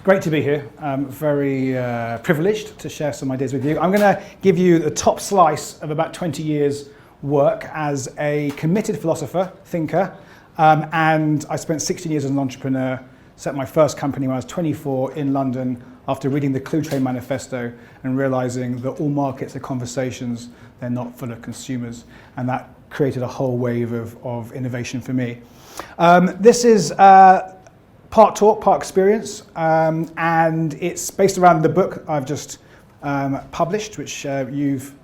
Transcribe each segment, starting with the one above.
Great to be here. Very privileged to share some ideas with you. I'm going to give you the top slice of about 20 years' work as a committed philosopher, thinker, and I spent 16 years as an entrepreneur, set my first company when I was 24 in London after reading the Clue Train Manifesto and realizing that all markets are conversations, they're not full of consumers, and that created a whole wave of innovation for me. This is part talk, part experience, and it's based around the book I've just published, which you've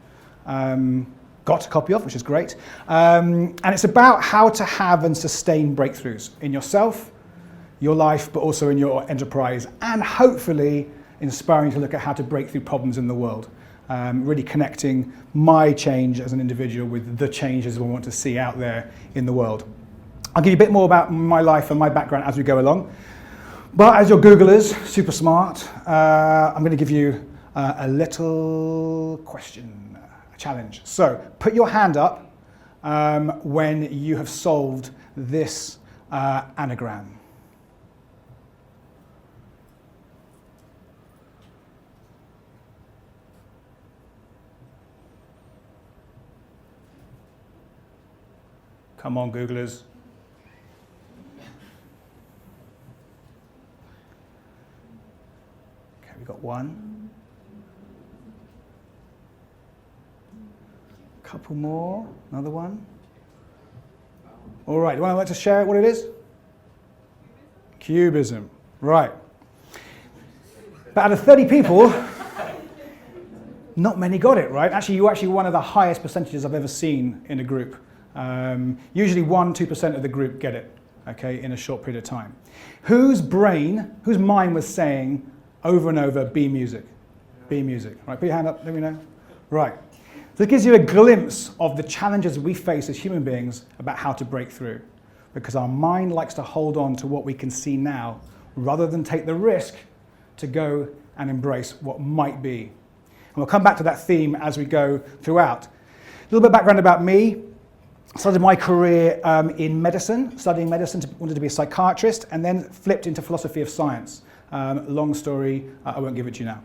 got a copy of, which is great. And it's about how to have and sustain breakthroughs in yourself, your life, but also in your enterprise, and hopefully inspiring to look at how to break through problems in the world. Really connecting my change as an individual with the changes we want to see out there in the world. I'll give you a bit more about my life and my background as we go along. But as your Googlers, super smart, I'm going to give you a little question, a challenge. So put your hand up when you have solved this anagram. Come on, Googlers. Okay, we got one. Couple more. Another one. All right, do I like to share what it is? Cubism. Right. But out of 30 people, not many got it, right? Actually, you're actually one of the highest percentages I've ever seen in a group. Usually 1-2% of the group get it, okay, in a short period of time. Whose mind was saying over and over, be music, be music, right? Put your hand up, let me know. Right. So it gives you a glimpse of the challenges we face as human beings about how to break through, because our mind likes to hold on to what we can see now rather than take the risk to go and embrace what might be. And we'll come back to that theme as we go throughout. A little bit of background about me. Started my career in medicine, studying medicine, wanted to be a psychiatrist, and then flipped into philosophy of science. Long story, I won't give it to you now.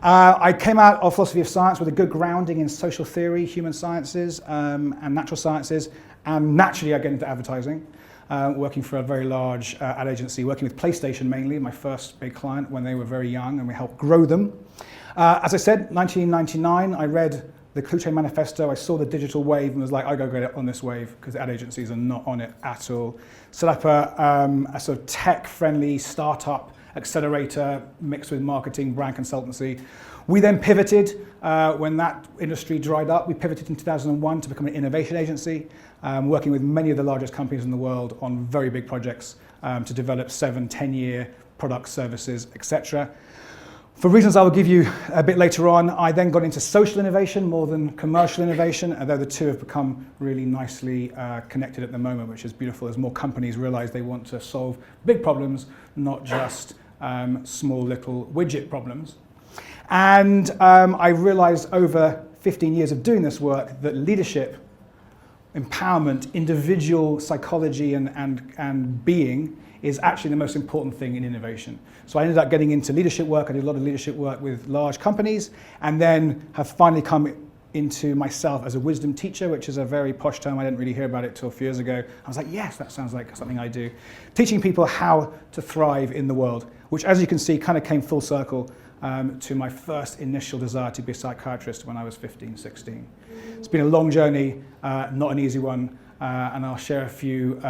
I came out of philosophy of science with a good grounding in social theory, human sciences, and natural sciences, and naturally I get into advertising, working for a very large ad agency, working with PlayStation mainly, my first big client when they were very young, and we helped grow them. As I said, 1999, I read the Clue Train Manifesto. I saw the digital wave and was like, I gotta get on this wave because ad agencies are not on it at all. Set up a sort of tech-friendly startup accelerator mixed with marketing, brand consultancy. We then pivoted when that industry dried up. We pivoted in 2001 to become an innovation agency, working with many of the largest companies in the world on very big projects to develop 7-10-year products, services, etc. For reasons I will give you a bit later on, I then got into social innovation more than commercial innovation, although the two have become really nicely connected at the moment, which is beautiful as more companies realize they want to solve big problems, not just small little widget problems. And I realized over 15 years of doing this work that leadership, empowerment, individual psychology and being is actually the most important thing in innovation. So I ended up getting into leadership work. I did a lot of leadership work with large companies, and then have finally come into myself as a wisdom teacher, which is a very posh term. I didn't really hear about it till a few years ago. I was like, yes, that sounds like something I do. Teaching people how to thrive in the world, which as you can see kind of came full circle to my first initial desire to be a psychiatrist when I was 15, 16. It's been a long journey, not an easy one, and I'll share a few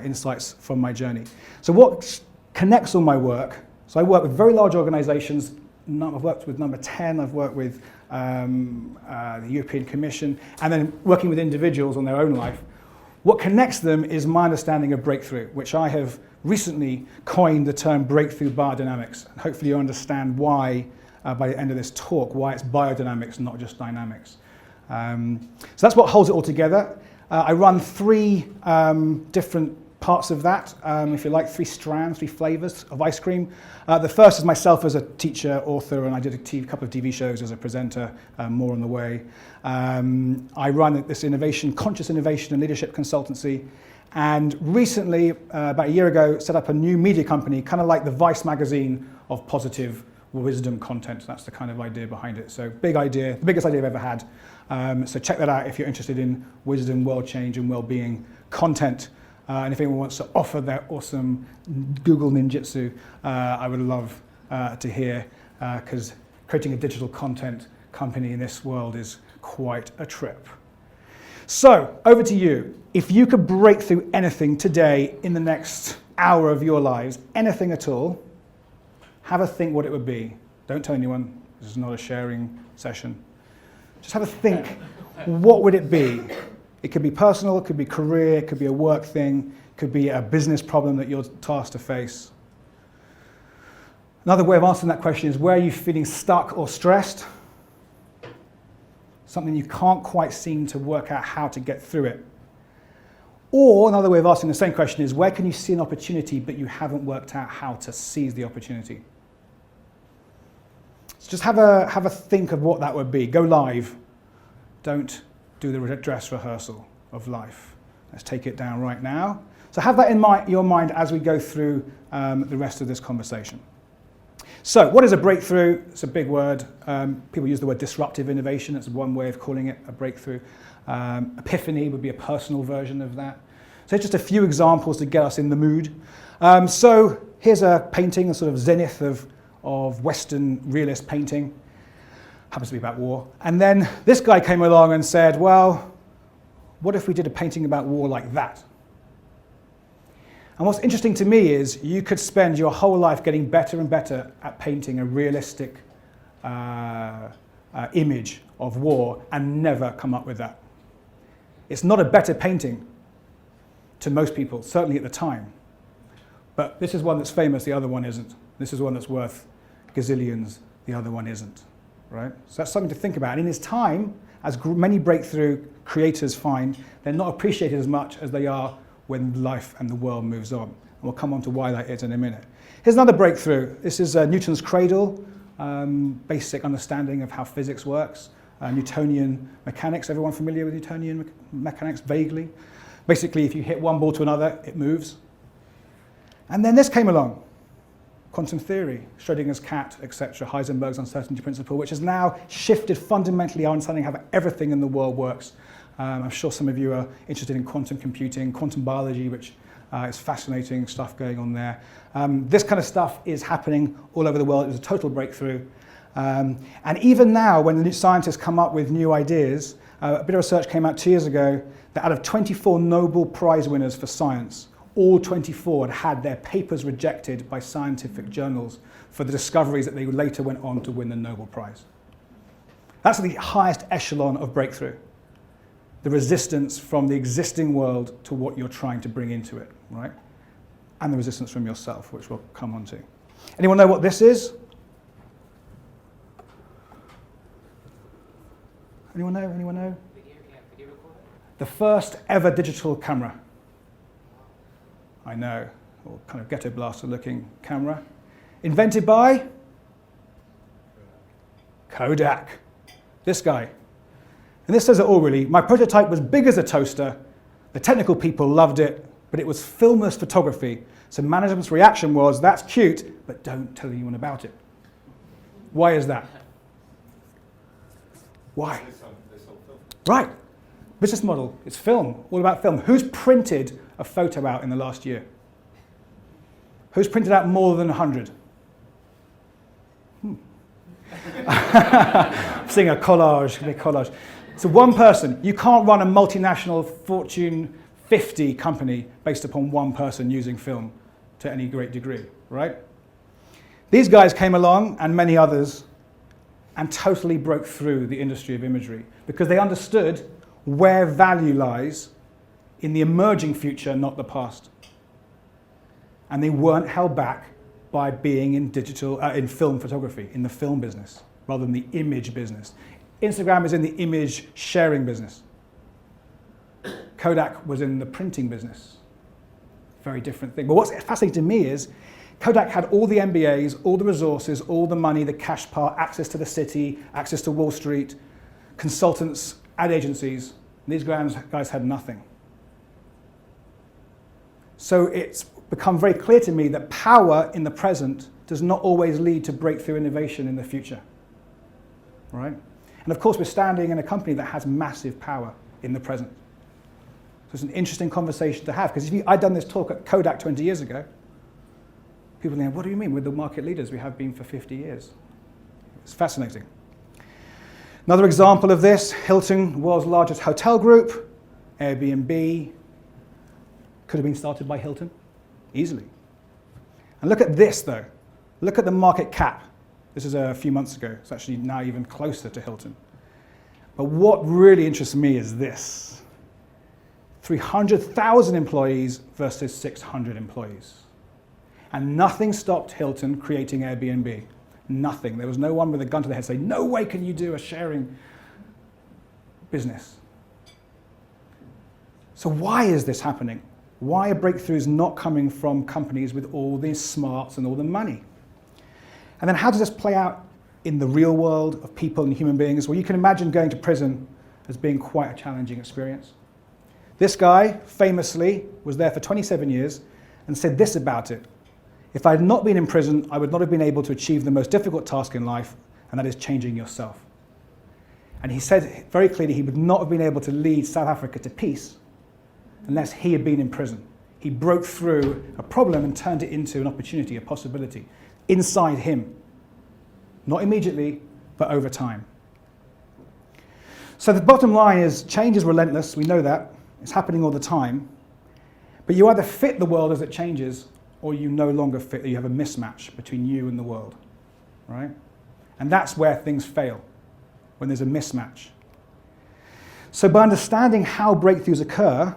insights from my journey. So what connects all my work? So I work with very large organizations. I've worked with Number 10, I've worked with the European Commission, and then working with individuals on their own life. What connects them is my understanding of breakthrough, which I have recently coined the term breakthrough biodynamics. And hopefully you understand why, by the end of this talk, why it's biodynamics, not just dynamics. So that's what holds it all together. I run three different parts of that, if you like, three strands, three flavors of ice cream. The first is myself as a teacher, author, and I did a couple of TV shows as a presenter, more on the way. I run this conscious innovation and leadership consultancy, And recently, about a year ago, set up a new media company, kind of like the Vice magazine of positive wisdom content. That's the kind of idea behind it. So big idea, the biggest idea I've ever had. So check that out if you're interested in wisdom, world change, and well-being content. And if anyone wants to offer their awesome Google ninjutsu, I would love to hear, because creating a digital content company in this world is quite a trip. So, over to you. If you could break through anything today in the next hour of your lives, anything at all, have a think what it would be. Don't tell anyone, this is not a sharing session. Just have a think, what would it be? It could be personal, it could be career, it could be a work thing, it could be a business problem that you're tasked to face. Another way of answering that question is, where are you feeling stuck or stressed? Something you can't quite seem to work out how to get through it. Or another way of asking the same question is, where can you see an opportunity but you haven't worked out how to seize the opportunity? So just have a think of what that would be. Go live. Don't do the dress rehearsal of life. Let's take it down right now. So have that in your mind as we go through the rest of this conversation. So what is a breakthrough? It's a big word. People use the word disruptive innovation. That's one way of calling it a breakthrough. Epiphany would be a personal version of that. So just a few examples to get us in the mood. So here's a painting, a sort of zenith of Western realist painting. Happens to be about war. And then this guy came along and said, well, what if we did a painting about war like that? And what's interesting to me is you could spend your whole life getting better and better at painting a realistic image of war and never come up with that. It's not a better painting to most people, certainly at the time. But this is one that's famous, the other one isn't. This is one that's worth gazillions, the other one isn't, right? So that's something to think about. And in this time, as many breakthrough creators find, they're not appreciated as much as they are when life and the world moves on. And we'll come on to why that is in a minute. Here's another breakthrough. This is Newton's cradle, basic understanding of how physics works. Newtonian mechanics. Everyone familiar with Newtonian mechanics? Vaguely. Basically, if you hit one ball to another, it moves. And then this came along. Quantum theory, Schrödinger's cat, etc., Heisenberg's uncertainty principle, which has now shifted fundamentally our understanding of how everything in the world works. I'm sure some of you are interested in quantum computing, quantum biology, which is fascinating stuff going on there. This kind of stuff is happening all over the world. It was a total breakthrough. And even now, when the new scientists come up with new ideas, a bit of research came out 2 years ago that out of 24 Nobel Prize winners for science, all 24 had their papers rejected by scientific journals for the discoveries that they later went on to win the Nobel Prize. That's the highest echelon of breakthrough. The resistance from the existing world to what you're trying to bring into it, right? And the resistance from yourself, which we'll come on to. Anyone know what this is? Anyone know? Anyone know? Video recorder? The first ever digital camera. I know, or kind of ghetto blaster looking camera. Invented by? Kodak. This guy. And this says it all really. My prototype was big as a toaster. The technical people loved it, but it was filmless photography. So management's reaction was, that's cute, but don't tell anyone about it. Why is that? Why? Right. Business model. It's film. All about film. Who's printed a photo out in the last year? Who's printed out more than 100? I'm seeing a collage, a big collage. So one person. You can't run a multinational Fortune 50 company based upon one person using film to any great degree, right? These guys came along, and many others, and totally broke through the industry of imagery because they understood where value lies in the emerging future, not the past. And they weren't held back by being in in film photography, in the film business, rather than the image business. Instagram is in the image sharing business. Kodak was in the printing business. Very different thing. But what's fascinating to me is Kodak had all the MBAs, all the resources, all the money, the cash part, access to the city, access to Wall Street, consultants, ad agencies. And these guys had nothing. So it's become very clear to me that power in the present does not always lead to breakthrough innovation in the future, right? And of course, we're standing in a company that has massive power in the present. So it's an interesting conversation to have, because I'd done this talk at Kodak 20 years ago, people think, what do you mean? We're the market leaders. We have been for 50 years. It's fascinating. Another example of this, Hilton, world's largest hotel group, Airbnb, could have been started by Hilton, easily. And look at this, though. Look at the market cap. This is a few months ago. It's actually now even closer to Hilton. But what really interests me is this. 300,000 employees versus 600 employees. And nothing stopped Hilton creating Airbnb. Nothing. There was no one with a gun to the head saying, no way can you do a sharing business. So why is this happening? Why are breakthroughs not coming from companies with all these smarts and all the money? And then how does this play out in the real world of people and human beings? Well, you can imagine going to prison as being quite a challenging experience. This guy, famously, was there for 27 years and said this about it. If I had not been in prison, I would not have been able to achieve the most difficult task in life, and that is changing yourself. And he said very clearly he would not have been able to lead South Africa to peace unless he had been in prison. He broke through a problem and turned it into an opportunity, a possibility, inside him. Not immediately, but over time. So the bottom line is change is relentless, we know that. It's happening all the time. But you either fit the world as it changes, or you no longer fit, you have a mismatch between you and the world, right? And that's where things fail, when there's a mismatch. So by understanding how breakthroughs occur,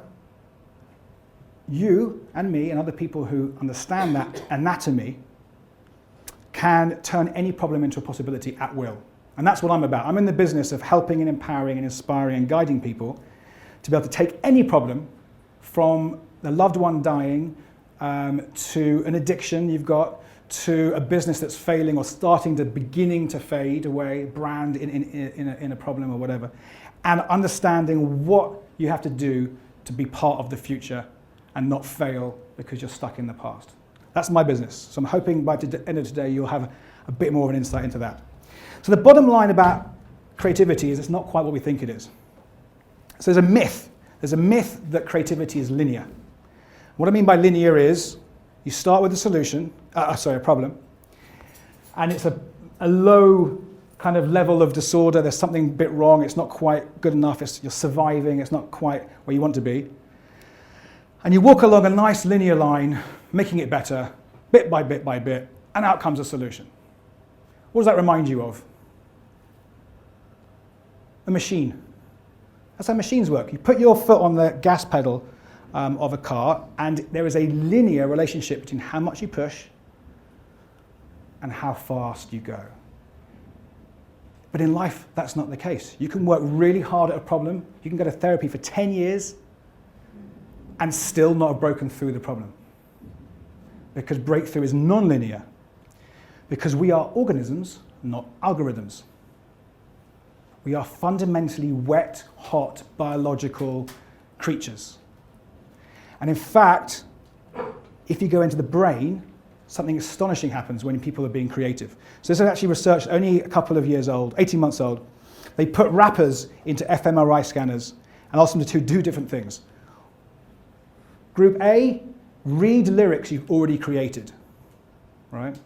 you and me and other people who understand that anatomy can turn any problem into a possibility at will. And that's what I'm about. I'm in the business of helping and empowering and inspiring and guiding people to be able to take any problem, from the loved one dying to an addiction you've got, to a business that's failing or beginning to fade away, brand in a problem or whatever, and understanding what you have to do to be part of the future and not fail because you're stuck in the past. That's my business. So I'm hoping by the end of today you'll have a bit more of an insight into that. So the bottom line about creativity is it's not quite what we think it is. So there's a myth. There's a myth that creativity is linear. What I mean by linear is you start with a problem, and it's a low kind of level of disorder. There's something a bit wrong. It's not quite good enough. You're surviving. It's not quite where you want to be. And you walk along a nice linear line, making it better, bit by bit by bit, and out comes a solution. What does that remind you of? A machine. That's how machines work. You put your foot on the gas pedal of a car, and there is a linear relationship between how much you push and how fast you go. But in life, that's not the case. You can work really hard at a problem. You can go to therapy for 10 years and still not have broken through the problem. Because breakthrough is non-linear. Because we are organisms, not algorithms. We are fundamentally wet, hot, biological creatures. And in fact, if you go into the brain, something astonishing happens when people are being creative. So this is actually research only a couple of years old, 18 months old. They put rappers into fMRI scanners and asked them to do different things. Group A, read lyrics you've already created, right?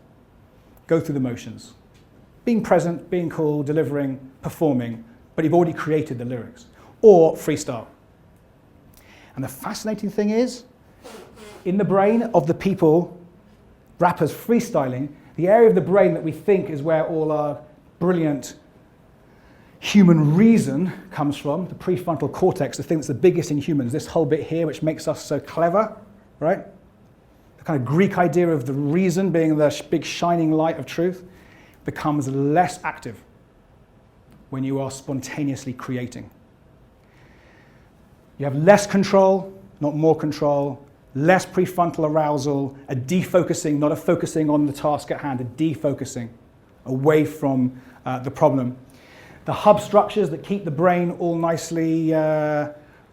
Go through the motions. Being present, being cool, delivering, performing, but you've already created the lyrics. Or freestyle. And the fascinating thing is, in the brain of the people, rappers freestyling, the area of the brain that we think is where all our brilliant human reason comes from, the prefrontal cortex, the thing that's the biggest in humans, this whole bit here which makes us so clever, right? The kind of Greek idea of the reason being the big shining light of truth becomes less active when you are spontaneously creating. You have less control, not more control, less prefrontal arousal, a defocusing, not a focusing on the task at hand, a defocusing away from the problem. The hub structures that keep the brain all nicely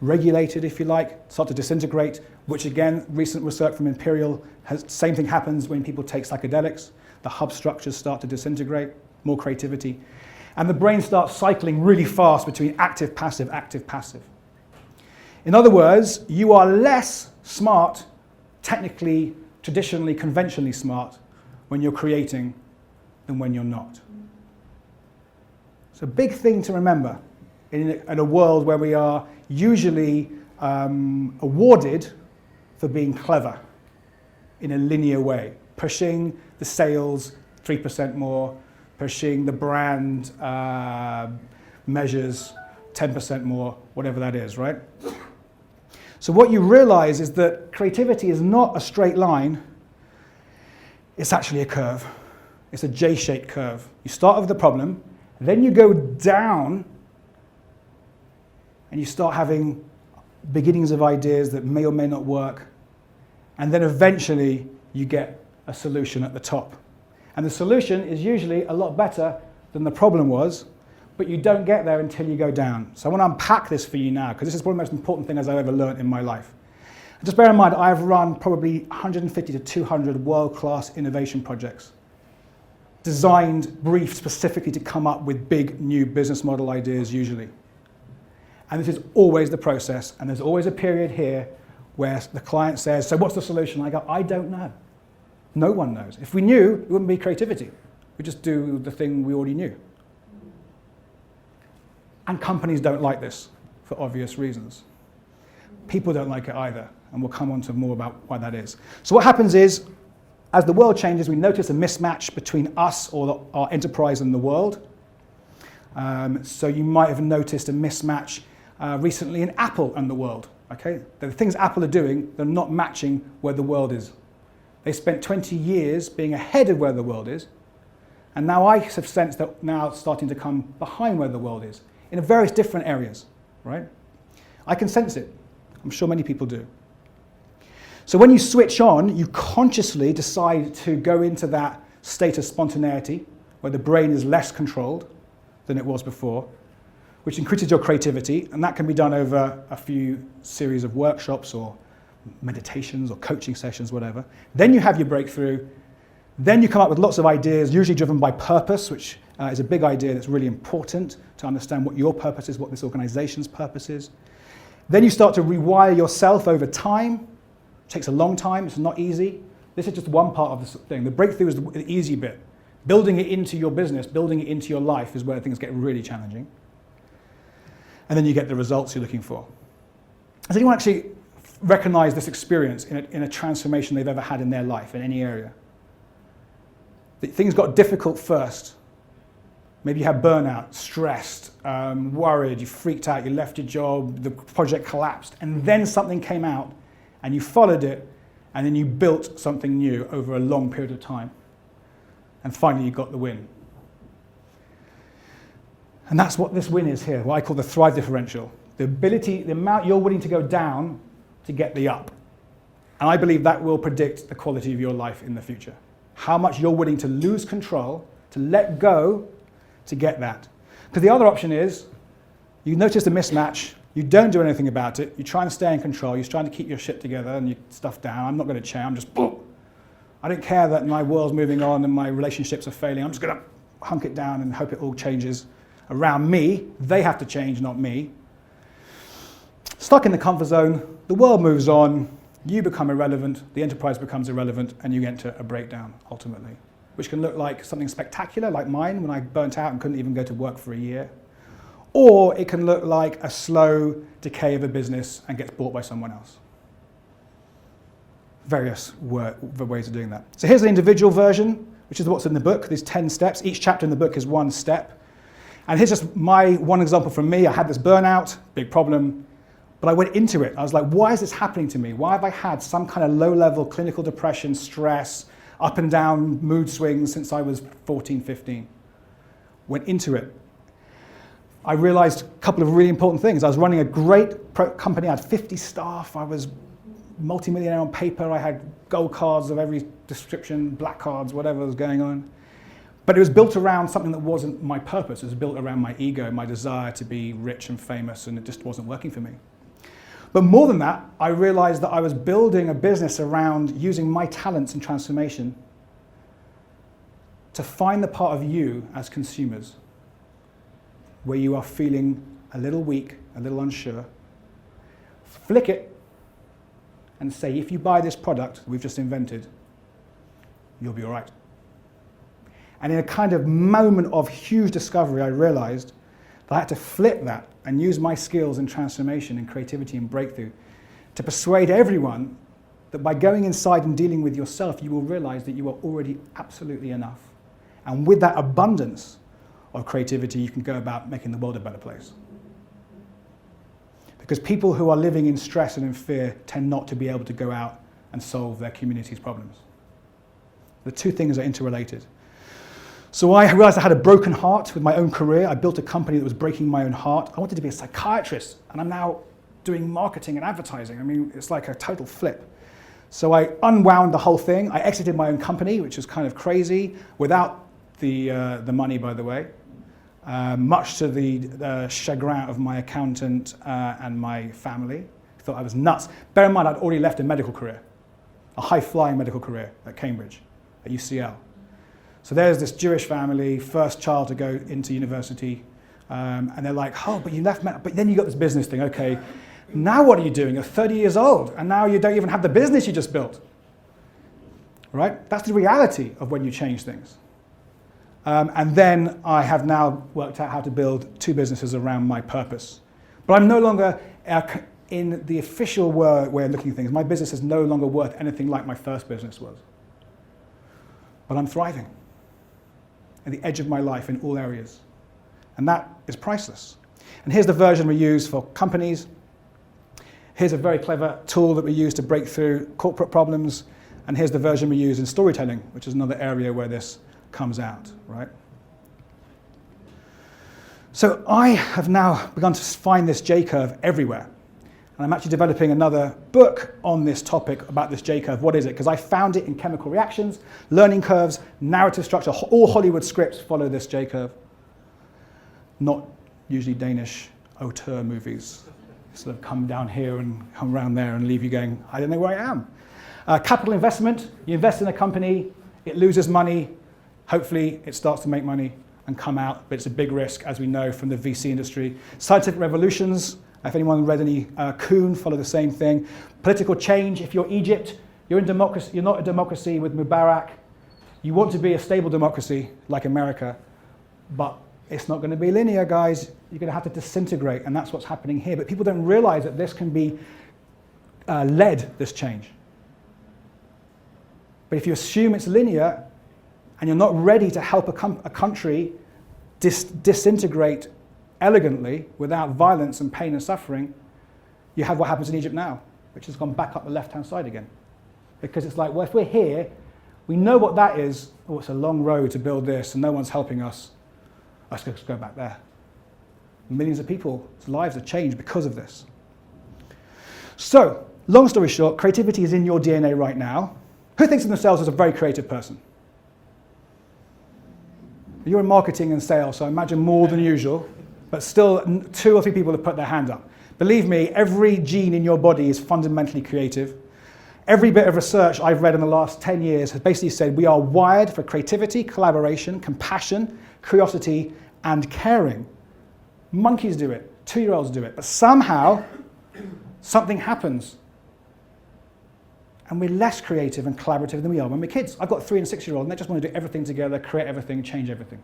regulated, if you like, start to disintegrate, which again, recent research from Imperial, same thing happens when people take psychedelics. The hub structures start to disintegrate, more creativity. And the brain starts cycling really fast between active, passive, active, passive. In other words, you are less smart, technically, traditionally, conventionally smart, when you're creating than when you're not. It's a big thing to remember in a world where we are usually awarded for being clever in a linear way, pushing the sales 3% more, pushing the brand measures 10% more, whatever that is, right? So what you realize is that creativity is not a straight line, it's actually a curve. It's a J-shaped curve. You start with the problem, then you go down, and you start having beginnings of ideas that may or may not work, and then eventually you get a solution at the top. And the solution is usually a lot better than the problem was, but you don't get there until you go down. So I want to unpack this for you now, because this is one of the most important things I've ever learned in my life. And just bear in mind, I've run probably 150 to 200 world-class innovation projects, designed, briefed specifically to come up with big new business model ideas usually. And this is always the process, and there's always a period here where the client says, so what's the solution? I go, I don't know. No one knows. If we knew, it wouldn't be creativity. We just do the thing we already knew. And companies don't like this for obvious reasons. People don't like it either, and we'll come on to more about why that is. So what happens is, as the world changes, we notice a mismatch between us or our enterprise and the world. So you might have noticed a mismatch recently in Apple and the world. Okay? The things Apple are doing, they're not matching where the world is. They spent 20 years being ahead of where the world is, and now I have sensed that now it's starting to come behind where the world is, in various different areas, right? I can sense it. I'm sure many people do. So when you switch on, you consciously decide to go into that state of spontaneity, where the brain is less controlled than it was before, which increases your creativity, and that can be done over a few series of workshops or meditations or coaching sessions, whatever. Then you have your breakthrough. Then you come up with lots of ideas, usually driven by purpose, which is a big idea that's really important to understand what your purpose is, what this organization's purpose is. Then you start to rewire yourself over time. It takes a long time, it's not easy. This is just one part of the thing. The breakthrough is the easy bit. Building it into your business, building it into your life is where things get really challenging. And then you get the results you're looking for. Has anyone actually recognized this experience in a transformation they've ever had in their life, in any area? Things got difficult first. Maybe you had burnout, stressed, worried, you freaked out, you left your job, the project collapsed, and then something came out, and you followed it, and then you built something new over a long period of time. And finally you got the win. And that's what this win is here, what I call the thrive differential. The ability, the amount you're willing to go down to get the up. And I believe that will predict the quality of your life in the future. How much you're willing to lose control, to let go, to get that. Because the other option is, you notice the mismatch, you don't do anything about it, you're trying to stay in control, you're trying to keep your shit together and your stuff down. I'm not going to change, I'm just, boom. I don't care that my world's moving on and my relationships are failing. I'm just going to hunk it down and hope it all changes around me. They have to change, not me. Stuck in the comfort zone, the world moves on, you become irrelevant, the enterprise becomes irrelevant, and you enter a breakdown, ultimately. Which can look like something spectacular, like mine, when I burnt out and couldn't even go to work for a year. Or it can look like a slow decay of a business and gets bought by someone else. Various ways of doing that. So here's the individual version, which is what's in the book, these 10 steps. Each chapter in the book is one step. And here's just my one example from me. I had this burnout, big problem, but I went into it. I was like, why is this happening to me? Why have I had some kind of low-level clinical depression, stress, up and down mood swings since I was 14, 15? Went into it. I realized a couple of really important things. I was running a great company. I had 50 staff. I was multi-millionaire on paper. I had gold cards of every description, black cards, whatever was going on. But it was built around something that wasn't my purpose. It was built around my ego, my desire to be rich and famous, and it just wasn't working for me. But more than that, I realized that I was building a business around using my talents in transformation to find the part of you as consumers where you are feeling a little weak, a little unsure. Flick it and say, if you buy this product we've just invented, you'll be all right. And in a kind of moment of huge discovery, I realized that I had to flip that and use my skills in transformation and creativity and breakthrough to persuade everyone that by going inside and dealing with yourself, you will realize that you are already absolutely enough. And with that abundance of creativity, you can go about making the world a better place. Because people who are living in stress and in fear tend not to be able to go out and solve their community's problems. The two things are interrelated. So I realized I had a broken heart with my own career. I built a company that was breaking my own heart. I wanted to be a psychiatrist, and I'm now doing marketing and advertising. I mean, it's like a total flip. So I unwound the whole thing. I exited my own company, which was kind of crazy, without the money, by the way, much to the chagrin of my accountant and my family. Thought I was nuts. Bear in mind, I'd already left a medical career, a high-flying medical career at Cambridge, at UCL. So there's this Jewish family, first child to go into university, and they're like, oh, but you left, but then you got this business thing, okay. Now what are you doing? You're 30 years old, and now you don't even have the business you just built. Right? That's the reality of when you change things. And then I have now worked out how to build two businesses around my purpose. But I'm no longer, in the official way of looking at things, my business is no longer worth anything like my first business was. But I'm thriving at the edge of my life in all areas. And that is priceless. And here's the version we use for companies. Here's a very clever tool that we use to break through corporate problems. And here's the version we use in storytelling, which is another area where this comes out, right? So I have now begun to find this J-curve everywhere. And I'm actually developing another book on this topic about this J-curve. What is it? Because I found it in chemical reactions, learning curves, narrative structure. All Hollywood scripts follow this J-curve. Not usually Danish auteur movies. Sort of come down here and come around there and leave you going, I don't know where I am. Capital investment, you invest in a company, it loses money, hopefully it starts to make money and come out, but it's a big risk, as we know from the VC industry. Scientific revolutions, if anyone read any Kuhn, follow the same thing. Political change, if you're Egypt, you're in democracy, you're not a democracy with Mubarak. You want to be a stable democracy like America, but it's not going to be linear, guys. You're going to have to disintegrate, and that's what's happening here. But people don't realize that this can be this change. But if you assume it's linear, and you're not ready to help a country disintegrate elegantly without violence and pain and suffering, you have what happens in Egypt now, which has gone back up the left-hand side again. Because it's like, well, if we're here, we know what that is. Oh, it's a long road to build this, and no one's helping us. Let's just go back there. Millions of people's lives have changed because of this. So, long story short, creativity is in your DNA right now. Who thinks of themselves as a very creative person? You're in marketing and sales, so I imagine more than usual, but still 2 or 3 people have put their hand up. Believe me, every gene in your body is fundamentally creative. Every bit of research I've read in the last 10 years has basically said we are wired for creativity, collaboration, compassion, curiosity, and caring. Monkeys do it, 2-year-olds do it, but somehow something happens. And we're less creative and collaborative than we are when we're kids. I've got a 3 and 6-year-old, and they just want to do everything together, create everything, change everything.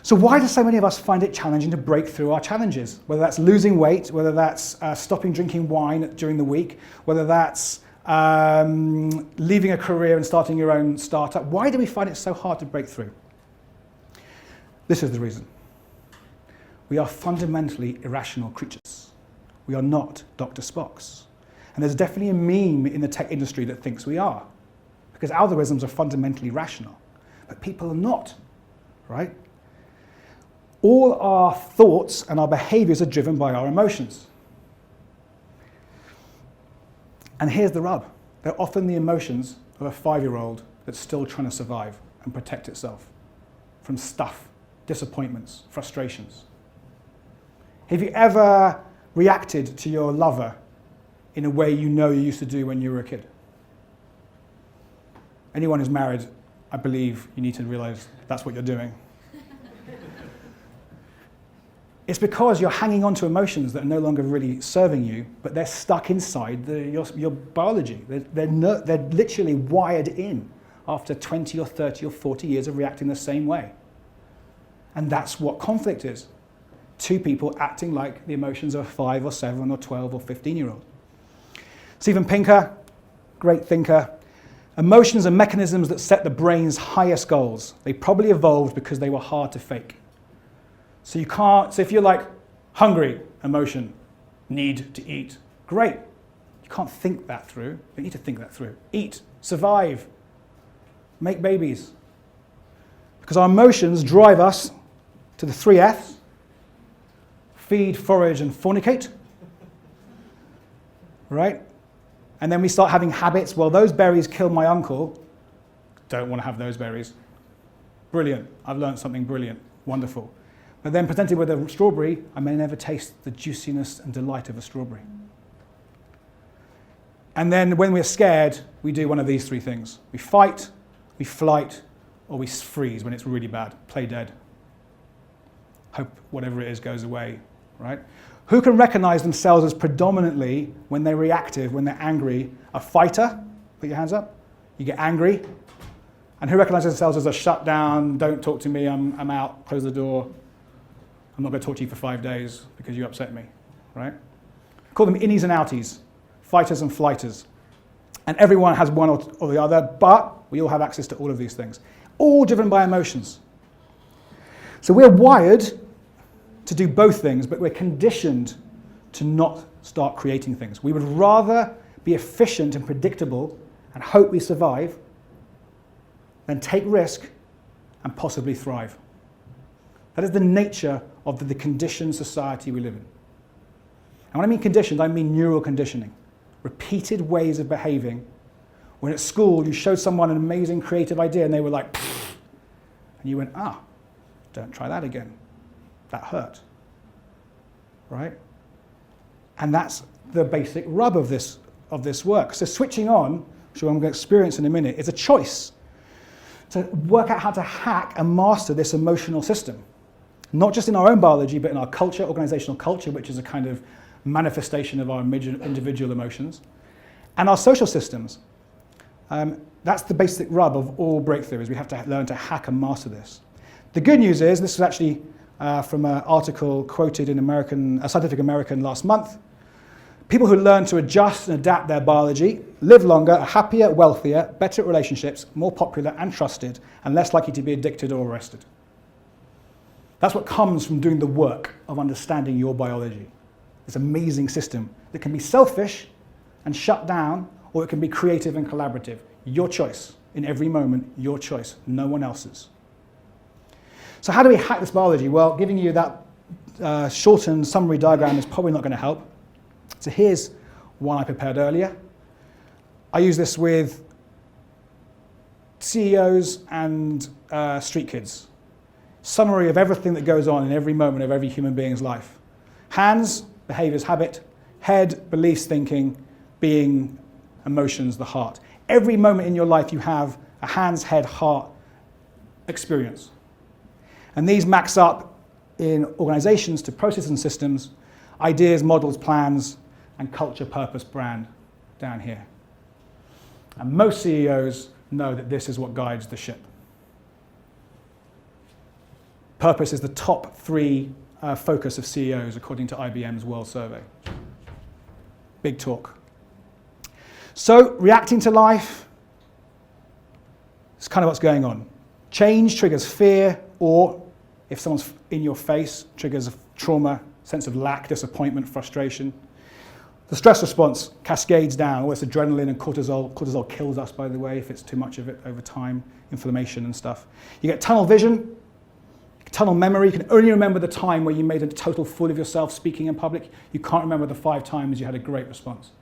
So why do so many of us find it challenging to break through our challenges? Whether that's losing weight, whether that's stopping drinking wine during the week, whether that's leaving a career and starting your own startup. Why do we find it so hard to break through? This is the reason. We are fundamentally irrational creatures. We are not Dr. Spocks. And there's definitely a meme in the tech industry that thinks we are, because algorithms are fundamentally rational, but people are not, right? All our thoughts and our behaviors are driven by our emotions. And here's the rub. They're often the emotions of a 5-year-old that's still trying to survive and protect itself from stuff, disappointments, frustrations. Have you ever reacted to your lover in a way you know you used to do when you were a kid? Anyone who's married, I believe you need to realize that's what you're doing. It's because you're hanging on to emotions that are no longer really serving you, but they're stuck inside your biology. They're literally wired in after 20 or 30 or 40 years of reacting the same way. And that's what conflict is. Two people acting like the emotions of a 5 or 7 or 12 or 15-year-old. Steven Pinker, great thinker. Emotions are mechanisms that set the brain's highest goals. They probably evolved because they were hard to fake. So if you're like hungry, emotion, need to eat, great. You can't think that through. You need to think that through. Eat, survive, make babies. Because our emotions drive us to the 3 Fs, feed, forage, and fornicate, right? And then we start having habits. Well, those berries killed my uncle. Don't want to have those berries. Brilliant. I've learned something brilliant. Wonderful. But then presented with a strawberry, I may never taste the juiciness and delight of a strawberry. And then when we're scared, we do one of these 3 things. We fight, we flight, or we freeze when it's really bad. Play dead. Hope whatever it is goes away, right? Who can recognize themselves as predominantly, when they're reactive, when they're angry, a fighter? Put your hands up. You get angry. And who recognizes themselves as a shut down, don't talk to me, I'm out, close the door. I'm not going to talk to you for 5 days because you upset me, right? Call them innies and outies, fighters and flighters. And everyone has one or the other, but we all have access to all of these things, all driven by emotions. So we're wired to do both things, but we're conditioned to not start creating things. We would rather be efficient and predictable and hope we survive than take risk and possibly thrive. That is the nature of the conditioned society we live in. And when I mean conditioned, I mean neural conditioning. Repeated ways of behaving. When at school you showed someone an amazing creative idea and they were like, pfft, and you went, don't try that again. That hurt. Right? And that's the basic rub of this work. So switching on, which I'm going to experience in a minute, is a choice to work out how to hack and master this emotional system. Not just in our own biology, but in our culture, organizational culture, which is a kind of manifestation of our individual emotions, and our social systems. That's the basic rub of all breakthroughs. We have to learn to hack and master this. The good news is, this was actually from an article quoted in Scientific American last month, people who learn to adjust and adapt their biology live longer, are happier, wealthier, better at relationships, more popular and trusted, and less likely to be addicted or arrested. That's what comes from doing the work of understanding your biology. This amazing system that can be selfish and shut down, or it can be creative and collaborative. Your choice. In every moment, your choice, no one else's. So how do we hack this biology? Well, giving you that shortened summary diagram is probably not going to help. So here's one I prepared earlier. I use this with CEOs and street kids. Summary of everything that goes on in every moment of every human being's life. Hands, behaviors, habit. Head, beliefs, thinking. Being, emotions, the heart. Every moment in your life you have a hands, head, heart experience. And these max up in organizations to processes and systems, ideas, models, plans, and culture, purpose, brand down here. And most CEOs know that this is what guides the ship. Purpose is the top 3 focus of CEOs according to IBM's World Survey. Big talk. So reacting to life is kind of what's going on. Change triggers fear, or if someone's in your face, triggers trauma, sense of lack, disappointment, frustration. The stress response cascades down, all this adrenaline and cortisol. Cortisol kills us, by the way, if it's too much of it over time, inflammation and stuff. You get tunnel vision, tunnel memory. You can only remember the time where you made a total fool of yourself speaking in public. You can't remember the 5 times you had a great response.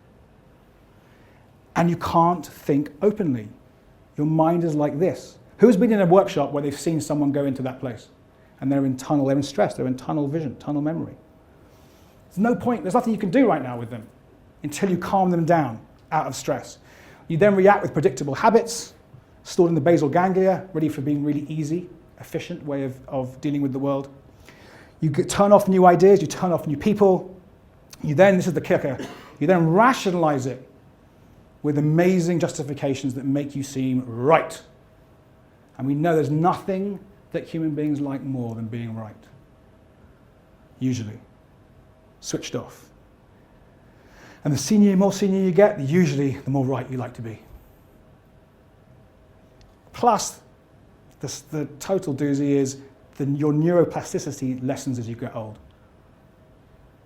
And you can't think openly. Your mind is like this. Who's been in a workshop where they've seen someone go into that place? And they're in stress, they're in tunnel vision, tunnel memory. There's no point, there's nothing you can do right now with them until you calm them down out of stress. You then react with predictable habits, stored in the basal ganglia, ready for being really easy, efficient way of dealing with the world. You turn off new ideas, you turn off new people. You then, this is the kicker, you then rationalize it with amazing justifications that make you seem right. And we know there's nothing that human beings like more than being right. Usually. Switched off. And the more senior you get, usually the more right you like to be. Plus, the total doozy is your neuroplasticity lessens as you get old.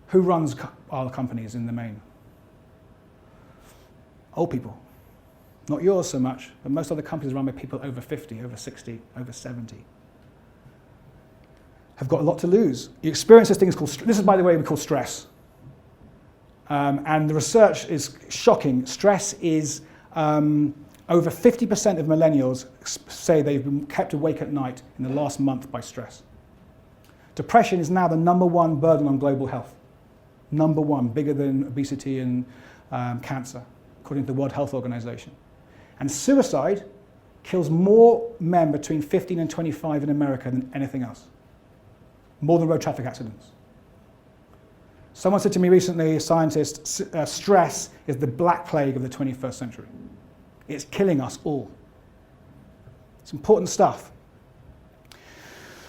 Who runs our companies in the main? Old people. Not yours so much, but most other companies run by people over 50, over 60, over 70. Have got a lot to lose. You experience this thing called, this is by the way we call stress. And the research is shocking. Stress is, over 50% of millennials say they've been kept awake at night in the last month by stress. Depression is now the #1 burden on global health. #1, bigger than obesity and cancer, according to the World Health Organization. And suicide kills more men between 15 and 25 in America than anything else. More than road traffic accidents. Someone said to me recently, a scientist, stress is the black plague of the 21st century. It's killing us all. It's important stuff.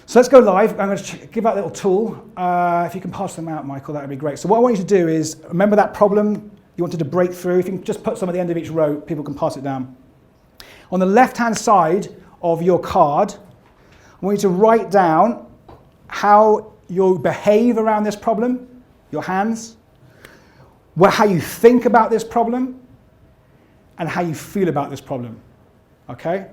So let's go live. I'm going to give out a little tool. If you can pass them out, Michael, that would be great. So what I want you to do is, remember that problem you wanted to break through? If you can just put some at the end of each row, people can pass it down. On the left-hand side of your card, I want you to write down how you behave around this problem, your hands, how you think about this problem, and how you feel about this problem. Okay?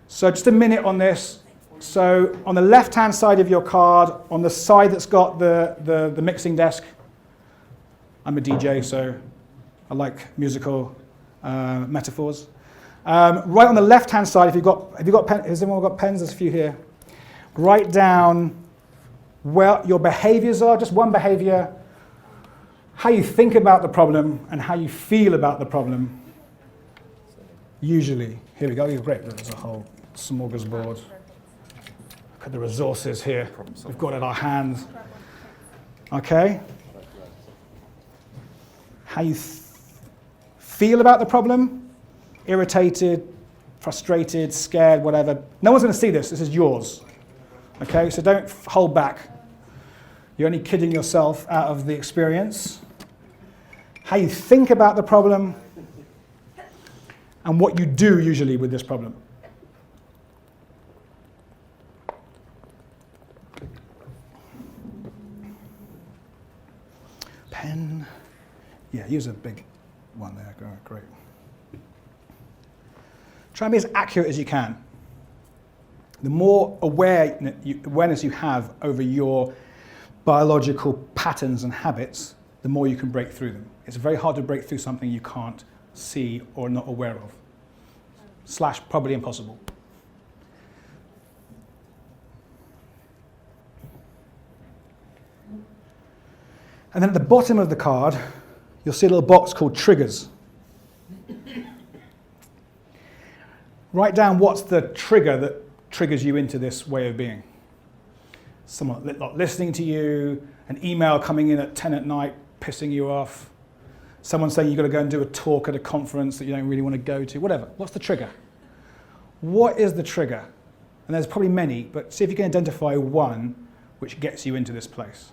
So just a minute on this. So on the left-hand side of your card, on the side that's got the mixing desk, I'm a DJ, so I like musical metaphors. Right on the left-hand side, have you got pen? Has anyone got pens? There's a few here. Write down where your behaviors are, just one behavior, how you think about the problem, and how you feel about the problem. Usually. Here we go. Great. There's a whole smorgasbord. Look at the resources here we've got at our hands. Okay? How you feel about the problem? Irritated, frustrated, scared, whatever. No one's going to see this. This is yours. Okay? So don't hold back. You're only kidding yourself out of the experience. How you think about the problem, and what you do usually with this problem. Pen. Yeah, use a big one there. Great. Try and be as accurate as you can. The more awareness you have over your biological patterns and habits, the more you can break through them. It's very hard to break through something you can't see or not aware of. / probably impossible. And then at the bottom of the card, you'll see a little box called triggers. Write down what's the trigger that triggers you into this way of being. Someone not listening to you, an email coming in at 10 at night, pissing you off, someone saying you've got to go and do a talk at a conference that you don't really want to go to, whatever. What's the trigger? What is the trigger? And there's probably many, but see if you can identify one which gets you into this place.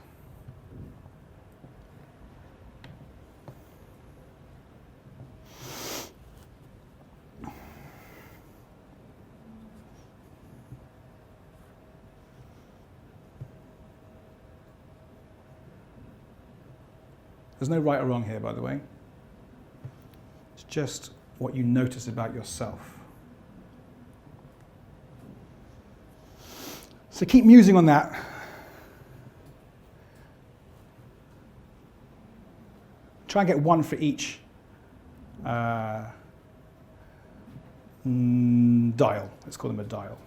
There's no right or wrong here, by the way. It's just what you notice about yourself. So keep musing on that. Try and get one for each dial. Let's call them a dial.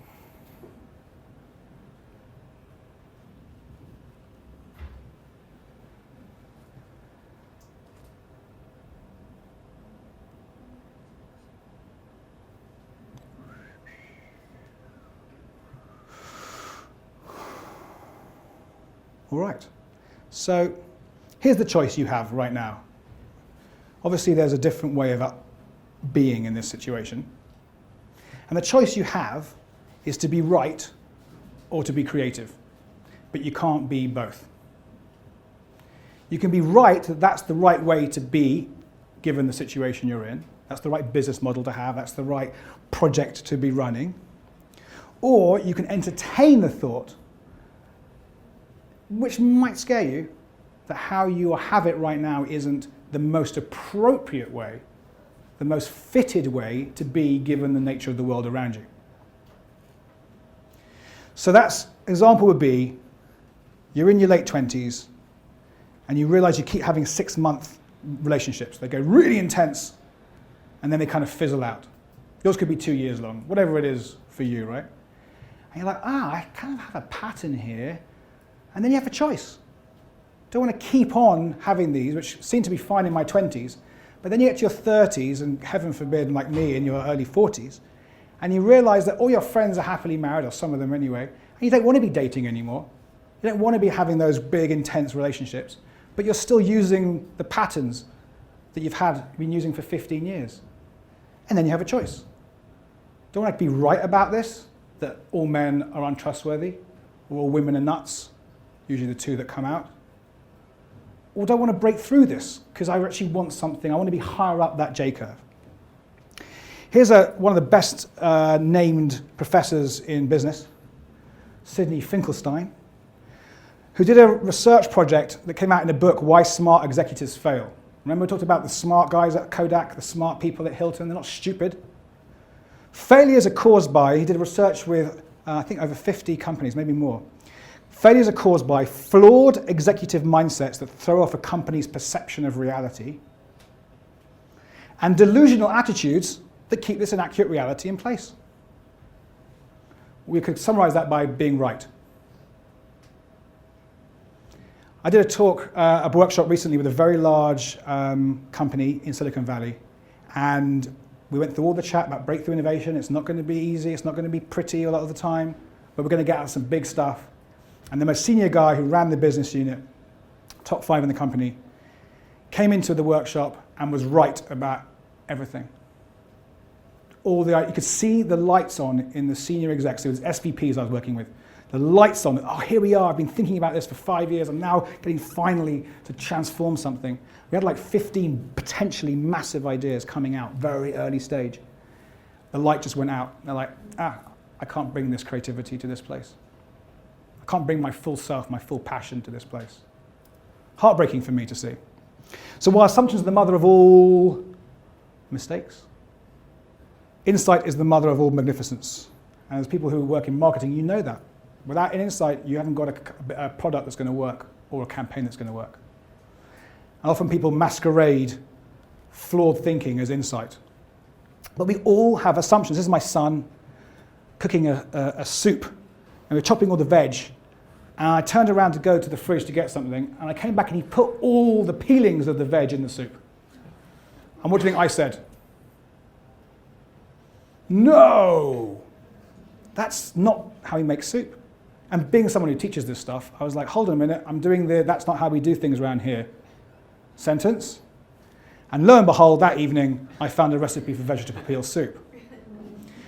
All right. So here's the choice you have right now. Obviously, there's a different way of being in this situation. And the choice you have is to be right or to be creative. But you can't be both. You can be right that that's the right way to be, given the situation you're in. That's the right business model to have. That's the right project to be running. Or you can entertain the thought, which might scare you, that how you have it right now isn't the most appropriate way, the most fitted way to be given the nature of the world around you. So that's example would be, you're in your late 20s and you realize you keep having 6-month relationships. They go really intense and then they kind of fizzle out. Yours could be 2 years long, whatever it is for you, right? And you're like, I kind of have a pattern here. And then you have a choice. Don't want to keep on having these, which seem to be fine in my 20s, but then you get to your 30s, and heaven forbid, like me, in your early 40s, and you realize that all your friends are happily married, or some of them anyway, and you don't want to be dating anymore. You don't want to be having those big, intense relationships, but you're still using the patterns that you've been using for 15 years. And then you have a choice. Don't want to be right about this, that all men are untrustworthy, or all women are nuts, usually the two that come out. Or don't want to break through this, because I actually want something, I want to be higher up that J-curve. Here's one of the best named professors in business, Sidney Finkelstein, who did a research project that came out in a book, Why Smart Executives Fail. Remember we talked about the smart guys at Kodak, the smart people at Hilton, they're not stupid. Failures are caused by, he did research with, I think over 50 companies, maybe more. Failures are caused by flawed executive mindsets that throw off a company's perception of reality, and delusional attitudes that keep this inaccurate reality in place. We could summarize that by being right. I did a workshop recently with a very large company in Silicon Valley, and we went through all the chat about breakthrough innovation. It's not going to be easy, it's not going to be pretty a lot of the time, but we're going to get out some big stuff. And the most senior guy who ran the business unit, top 5 in the company, came into the workshop and was right about everything. You could see the lights on in the senior execs, it was SVPs I was working with. The lights on, oh, here we are, I've been thinking about this for 5 years, I'm now getting finally to transform something. We had like 15 potentially massive ideas coming out, very early stage. The light just went out. They're like, I can't bring this creativity to this place. I can't bring my full self, my full passion to this place. Heartbreaking for me to see. So while assumption is the mother of all mistakes, insight is the mother of all magnificence. And as people who work in marketing, you know that. Without an insight, you haven't got a product that's going to work or a campaign that's going to work. And often people masquerade flawed thinking as insight. But we all have assumptions. This is my son cooking a soup, and we're chopping all the veg. And I turned around to go to the fridge to get something, and I came back and he put all the peelings of the veg in the soup. And what do you think I said? No! That's not how he makes soup. And being someone who teaches this stuff, I was like, hold on a minute, I'm doing that's not how we do things around here sentence. And lo and behold, that evening, I found a recipe for vegetable peel soup.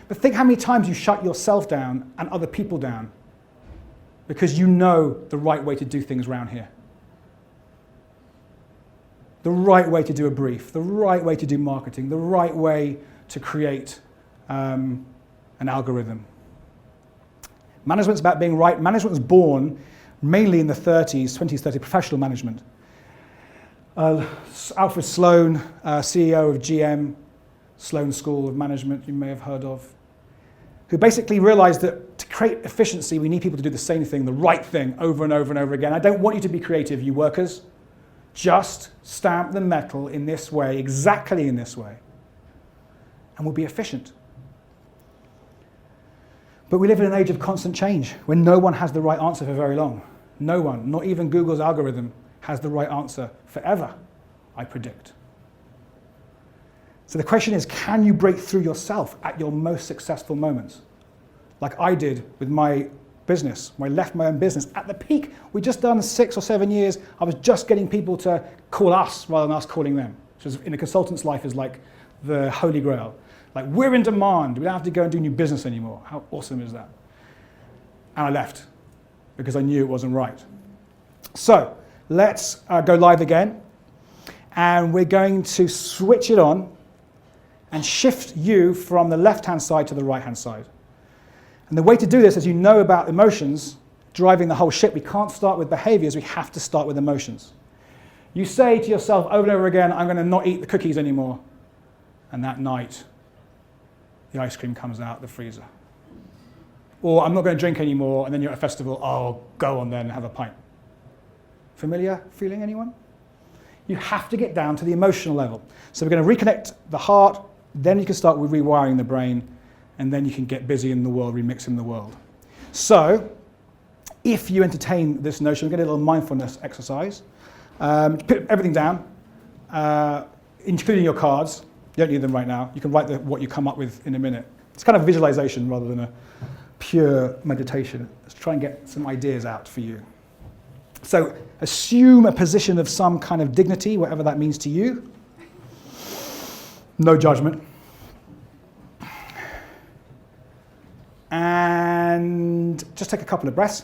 But think how many times you shut yourself down and other people down because you know the right way to do things around here. The right way to do a brief, the right way to do marketing, the right way to create an algorithm. Management's about being right. Management was born mainly in the 20s, 30s, professional management. Alfred Sloan, CEO of GM, Sloan School of Management, you may have heard of, who basically realized that to create efficiency, we need people to do the same thing, the right thing, over and over and over again. I don't want you to be creative, you workers. Just stamp the metal in this way, exactly in this way, and we'll be efficient. But we live in an age of constant change, when no one has the right answer for very long. No one, not even Google's algorithm, has the right answer forever, I predict. So the question is, can you break through yourself at your most successful moments? Like I did with my business. When I left my own business at the peak, we'd just done 6 or 7 years. I was just getting people to call us rather than us calling them, which is, in a consultant's life, is like the holy grail. Like, we're in demand. We don't have to go and do new business anymore. How awesome is that? And I left because I knew it wasn't right. So let's go live again. And we're going to switch it on and shift you from the left-hand side to the right-hand side. And the way to do this, as you know about emotions driving the whole ship, we can't start with behaviors, we have to start with emotions. You say to yourself over and over again, I'm going to not eat the cookies anymore. And that night, the ice cream comes out the freezer. Or I'm not going to drink anymore, and then you're at a festival, oh, go on then, have a pint. Familiar feeling, anyone? You have to get down to the emotional level. So we're going to reconnect the heart, then you can start with rewiring the brain, and then you can get busy in the world, remixing the world. So if you entertain this notion, we're going to do a little mindfulness exercise. Put everything down, including your cards. You don't need them right now. You can write what you come up with in a minute. It's kind of visualization rather than a pure meditation. Let's try and get some ideas out for you. So assume a position of some kind of dignity, whatever that means to you. No judgment. And just take a couple of breaths.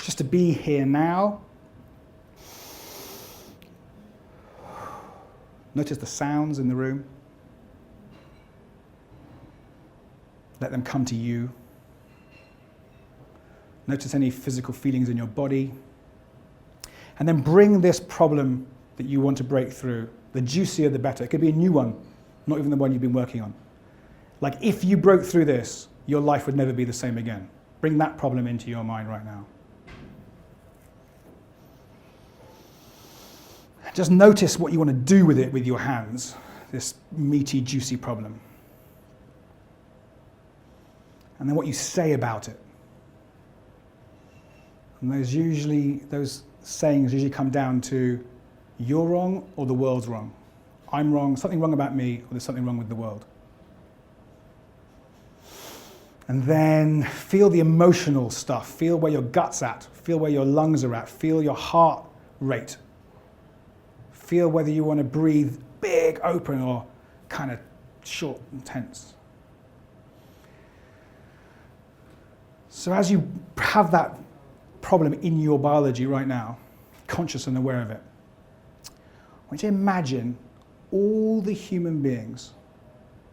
Just to be here now. Notice the sounds in the room. Let them come to you. Notice any physical feelings in your body. And then bring this problem that you want to break through. The juicier, the better. It could be a new one, not even the one you've been working on. Like, if you broke through this, your life would never be the same again. Bring that problem into your mind right now. Just notice what you want to do with it with your hands, this meaty, juicy problem. And then what you say about it. And those sayings usually come down to, you're wrong or the world's wrong. I'm wrong, something wrong about me, or there's something wrong with the world. And then feel the emotional stuff. Feel where your gut's at. Feel where your lungs are at. Feel your heart rate. Feel whether you want to breathe big, open, or kind of short and tense. So as you have that problem in your biology right now, conscious and aware of it, I want you to imagine all the human beings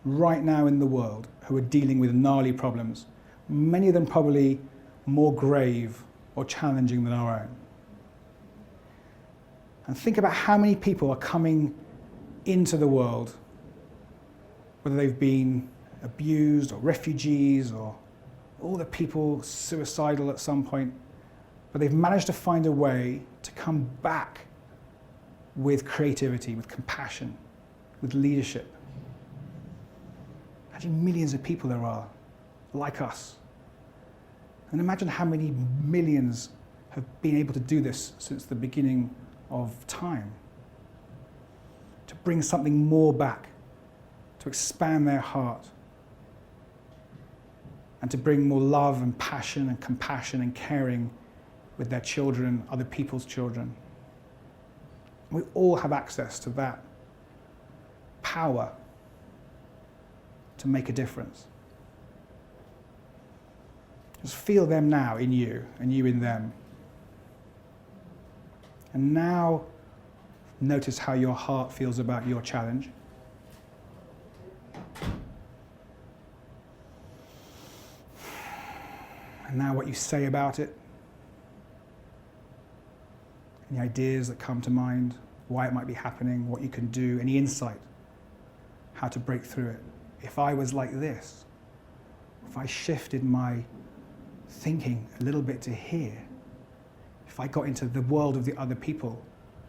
right now in the world who are dealing with gnarly problems, many of them probably more grave or challenging than our own. And think about how many people are coming into the world, whether they've been abused or refugees or all the people suicidal at some point, but they've managed to find a way to come back with creativity, with compassion, with leadership. Imagine millions of people there are like us. And imagine how many millions have been able to do this since the beginning of time. To bring something more back, to expand their heart, and to bring more love and passion and compassion and caring with their children, other people's children. We all have access to that power to make a difference. Just feel them now in you and you in them. And now notice how your heart feels about your challenge. And now what you say about it. Any ideas that come to mind, why it might be happening, what you can do, any insight, how to break through it. If I was like this, if I shifted my thinking a little bit to here, if I got into the world of the other people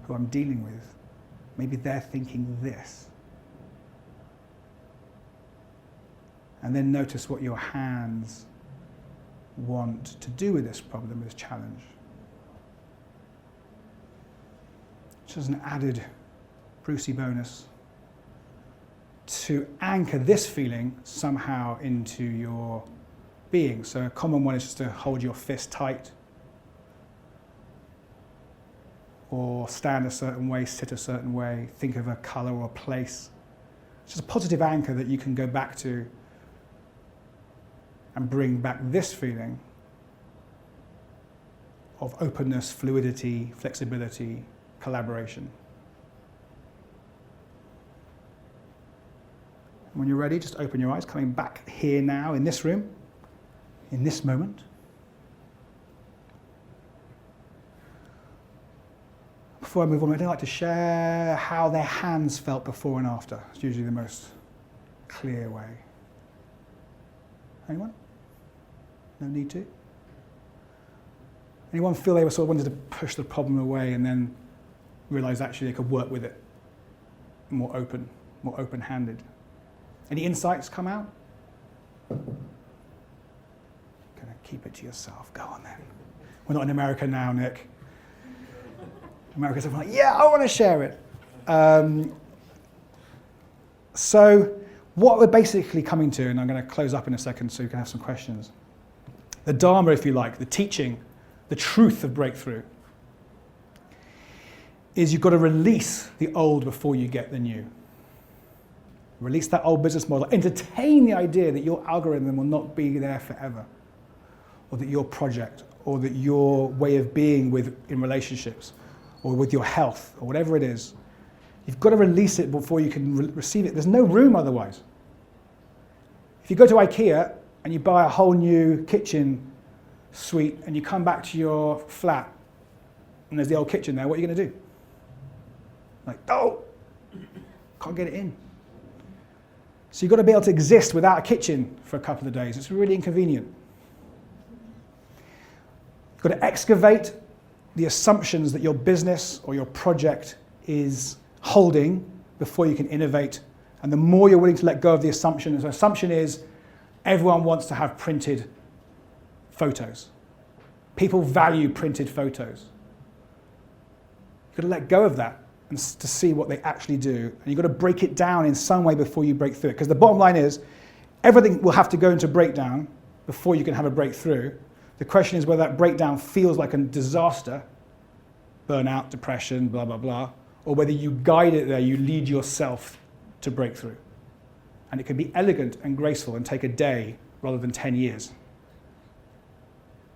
who I'm dealing with, maybe they're thinking this. And then notice what your hands want to do with this problem, this challenge. Just as an added Brucey bonus to anchor this feeling somehow into your being. So a common one is just to hold your fist tight, or stand a certain way, sit a certain way, think of a colour or a place. It's just a positive anchor that you can go back to and bring back this feeling of openness, fluidity, flexibility, collaboration. When you're ready, just open your eyes, coming back here now, in this room, in this moment. Before I move on, I'd like to share how their hands felt before and after. It's usually the most clear way. Anyone? No need to? Anyone feel they were sort of wanted to push the problem away and then realize actually they could work with it more open-handed? Any insights come out? Gonna keep it to yourself. Go on then. We're not in America now, Nick. America's like, yeah, I want to share it. So what we're basically coming to, and I'm going to close up in a second so you can have some questions. The Dharma, if you like, the teaching, the truth of breakthrough, is you've got to release the old before you get the new. Release that old business model. Entertain the idea that your algorithm will not be there forever, or that your project, or that your way of being in relationships, or with your health, or whatever it is. You've got to release it before you can receive it. There's no room otherwise. If you go to IKEA and you buy a whole new kitchen suite and you come back to your flat and there's the old kitchen there, what are you going to do? Like, oh, can't get it in. So you've got to be able to exist without a kitchen for a couple of days. It's really inconvenient. You've got to excavate the assumptions that your business or your project is holding before you can innovate. And the more you're willing to let go of the assumption, the assumption is everyone wants to have printed photos. People value printed photos. You've got to let go of that and to see what they actually do. And you've got to break it down in some way before you break through it. Because the bottom line is, everything will have to go into breakdown before you can have a breakthrough. The question is whether that breakdown feels like a disaster, burnout, depression, blah, blah, blah, or whether you guide it there, you lead yourself to breakthrough. And it can be elegant and graceful and take a day rather than 10 years.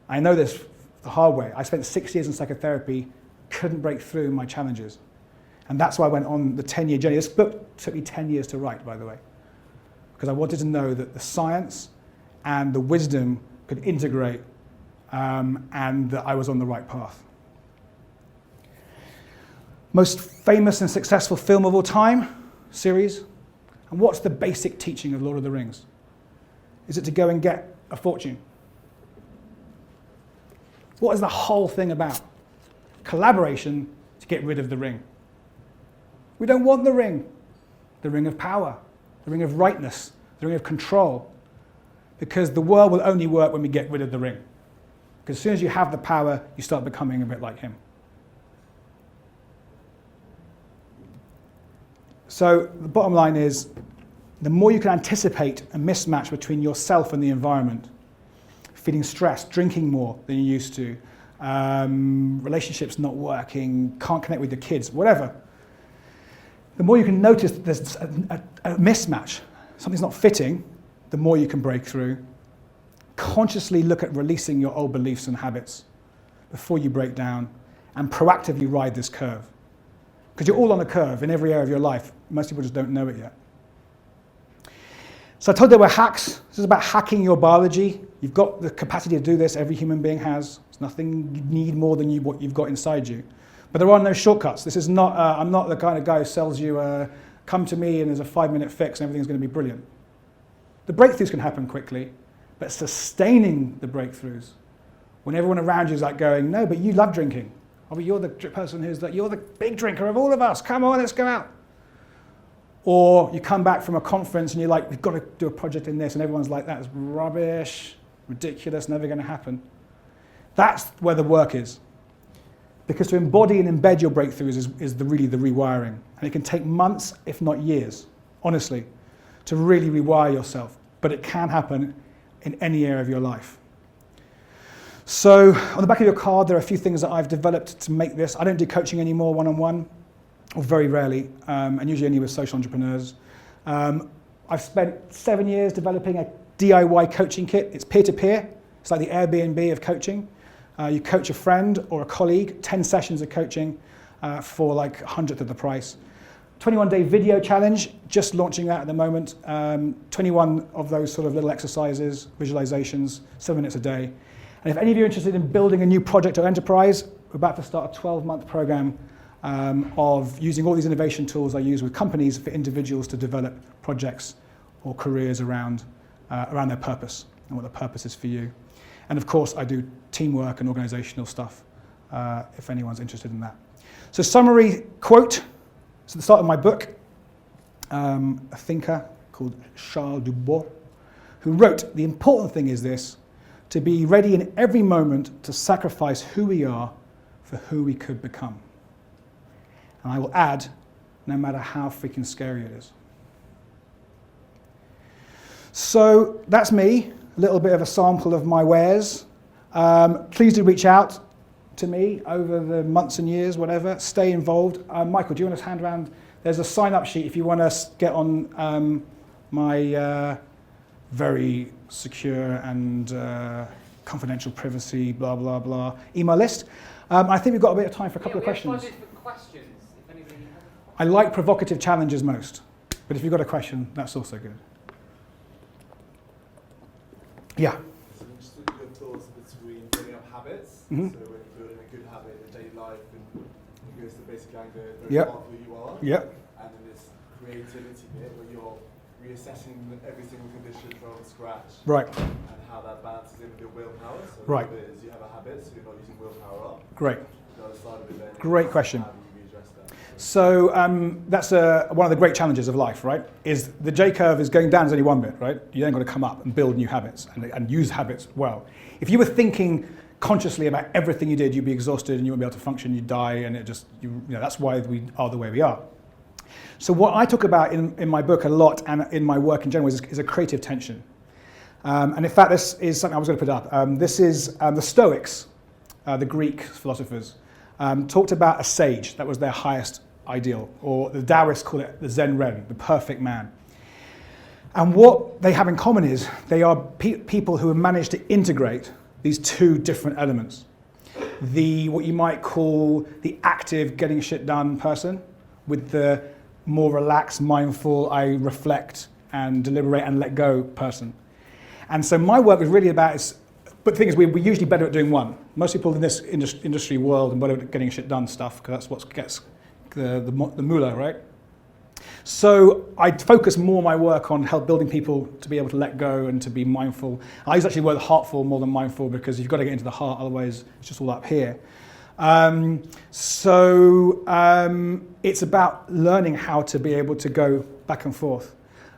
I know this the hard way. I spent 6 years in psychotherapy, couldn't break through my challenges. And that's why I went on the 10-year journey. This book took me 10 years to write, by the way, because I wanted to know that the science and the wisdom could integrate and that I was on the right path. Most famous and successful film of all time, series. And what's the basic teaching of Lord of the Rings? Is it to go and get a fortune? What is the whole thing about? Collaboration to get rid of the ring. We don't want the ring of power, the ring of rightness, the ring of control, because the world will only work when we get rid of the ring. Because as soon as you have the power, you start becoming a bit like him. So the bottom line is, the more you can anticipate a mismatch between yourself and the environment, feeling stressed, drinking more than you used to, relationships not working, can't connect with your kids, whatever, the more you can notice that there's a mismatch, something's not fitting, the more you can break through. Consciously look at releasing your old beliefs and habits before you break down, and proactively ride this curve. Because you're all on a curve in every area of your life. Most people just don't know it yet. So I told you there were hacks. This is about hacking your biology. You've got the capacity to do this. Every human being has. There's nothing you need more than what you've got inside you. But there are no shortcuts. This is not, I'm not the kind of guy who sells you, come to me and there's a 5-minute fix and everything's going to be brilliant. The breakthroughs can happen quickly, but sustaining the breakthroughs, when everyone around you is like going, no, but you love drinking. Oh, but you're the person who's like, you're the big drinker of all of us. Come on, let's go out. Or you come back from a conference and you're like, we've got to do a project in this, and everyone's like, that's rubbish, ridiculous, never going to happen. That's where the work is. Because to embody and embed your breakthroughs is really the rewiring. And it can take months, if not years, honestly, to really rewire yourself. But it can happen in any area of your life. So on the back of your card, there are a few things that I've developed to make this. I don't do coaching anymore one-on-one, or very rarely, and usually only with social entrepreneurs. I've spent 7 years developing a DIY coaching kit. It's peer-to-peer. It's like the Airbnb of coaching. You coach a friend or a colleague, 10 sessions of coaching for like 100th of the price. 21-day video challenge, just launching that at the moment. 21 of those sort of little exercises, visualizations, 7 minutes a day. And if any of you are interested in building a new project or enterprise, we're about to start a 12-month program of using all these innovation tools I use with companies for individuals to develop projects or careers around their purpose and what the purpose is for you. And of course, I do teamwork and organizational stuff if anyone's interested in that. So summary quote. So at the start of my book, a thinker called Charles Dubois, who wrote, "The important thing is this, to be ready in every moment to sacrifice who we are for who we could become." And I will add, no matter how freaking scary it is. So that's me, a little bit of a sample of my wares. Please do reach out to me over the months and years, whatever. Stay involved. Michael, do you want to hand around? There's a sign-up sheet if you want to get on my very secure and confidential privacy, blah, blah, blah, email list. I think we've got a bit of time for a couple of questions. I like provocative challenges most, but if you've got a question, that's also good. Yeah? So I'm interested in your thoughts between building up habits, so when you're building a good habit in daily life, and it goes to basically the very part of who you are, and then this creativity bit where you're reassessing every single condition from scratch, and how that balances in with your willpower. So the bit is you have a habit, so you're not using willpower up. Great. The other side of it then Great question. How do you readdress that? So that's one of the great challenges of life, right? Is the J curve is going down is only one bit, right? You then got to come up and build new habits and use habits well. If you were thinking consciously about everything you did, you'd be exhausted and you wouldn't be able to function, you'd die, and it just, that's why we are the way we are. So what I talk about in my book a lot and in my work in general is a creative tension. And in fact, this is something I was going to put up. This is the Stoics, the Greek philosophers, talked about a sage. That was their highest ideal, or the Taoists call it the Zen Ren, the perfect man. And what they have in common is they are people who have managed to integrate these two different elements. What you might call the active getting shit done person with the more relaxed, mindful, I reflect and deliberate and let go person. And so my work is really about, but the thing is we're usually better at doing one. Most people in this industry world are better at getting shit done stuff, because that's what gets the moolah, right? So I focus more my work on building people to be able to let go and to be mindful. I use actually the word heartful more than mindful, because you've got to get into the heart, otherwise it's just all up here. It's about learning how to be able to go back and forth.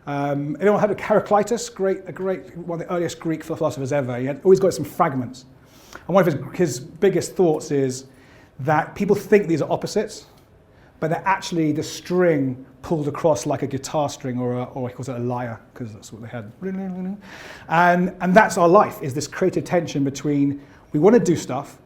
Anyone heard of Heraclitus? One of the earliest Greek philosophers ever. He had always got some fragments. And one of his biggest thoughts is that people think these are opposites, but they're actually the string pulled across like a guitar string, or he calls it a lyre, because that's what they had. And that's our life, is this creative tension between, we want to do stuff.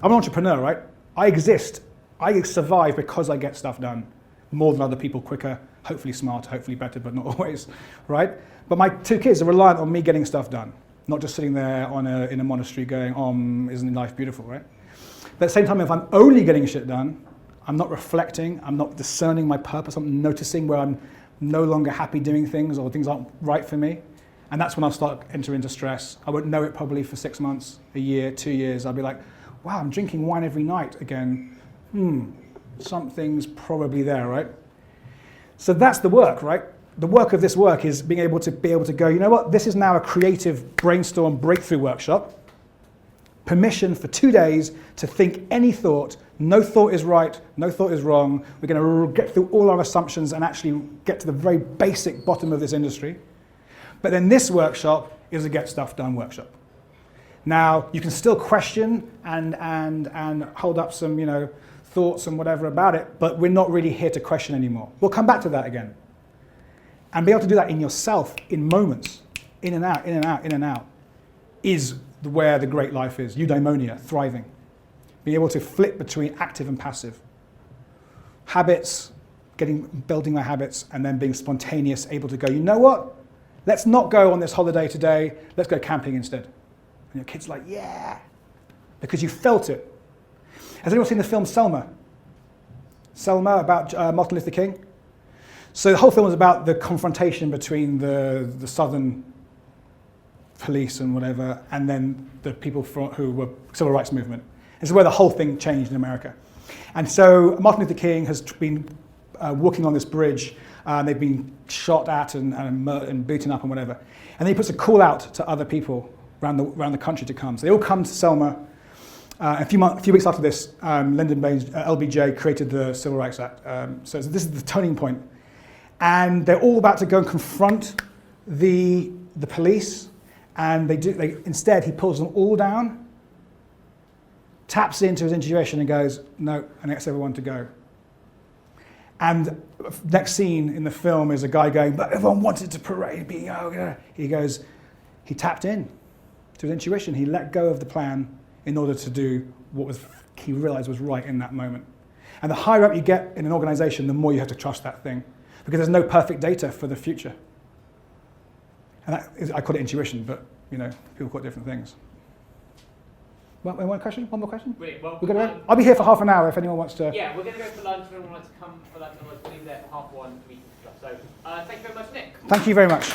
I'm an entrepreneur, right? I exist. I survive because I get stuff done more than other people, quicker, hopefully smarter, hopefully better, but not always, right? But my 2 kids are reliant on me getting stuff done, not just sitting there in a monastery going, isn't life beautiful, right? But at the same time, if I'm only getting shit done, I'm not reflecting, I'm not discerning my purpose, I'm noticing where I'm no longer happy doing things or things aren't right for me. And that's when I'll start entering into stress. I won't know it probably for 6 months, a year, 2 years. I'll be like, wow, I'm drinking wine every night again. Something's probably there, right? So that's the work, right? The work of this work is being able to go, you know what, this is now a creative brainstorm breakthrough workshop. Permission for 2 days to think any thought. No thought is right, no thought is wrong. We're going to get through all our assumptions and actually get to the very basic bottom of this industry. But then this workshop is a get stuff done workshop. Now, you can still question and hold up some, thoughts and whatever about it, but we're not really here to question anymore. We'll come back to that again. And be able to do that in yourself, in moments, in and out, in and out, in and out, is where the great life is. Eudaimonia, thriving. Being able to flip between active and passive. Habits, building my habits, and then being spontaneous, able to go, you know what? Let's not go on this holiday today. Let's go camping instead. And your kid's like, yeah, because you felt it. Has anyone seen the film Selma? Selma, about Martin Luther King? So the whole film was about the confrontation between the Southern police and whatever, and then the people who were civil rights movement. This is where the whole thing changed in America. And so Martin Luther King has been walking on this bridge, and they've been shot at and beaten up and whatever. And then he puts a call out to other people around the country to come. So they all come to Selma. A few weeks after this, Lyndon Baines, LBJ, created the Civil Rights Act. So this is the turning point. And they're all about to go and confront the police. And instead, he pulls them all down, taps into his intuition and goes, no, and gets everyone to go. And next scene in the film is a guy going, but everyone wanted to parade me. Oh, yeah. He goes, he tapped in to his intuition. He let go of the plan in order to do what he realized was right in that moment. And the higher up you get in an organization, the more you have to trust that thing, because there's no perfect data for the future. And I call it intuition, but people call it different things. One question? One more question? Brilliant. Well, we're gonna I'll be here for half an hour if anyone wants to. Yeah, we're going to go for lunch. If anyone wants to come for lunch, otherwise we'll leave there for 1:30 to discuss. So thank you very much, Nick. Thank you very much.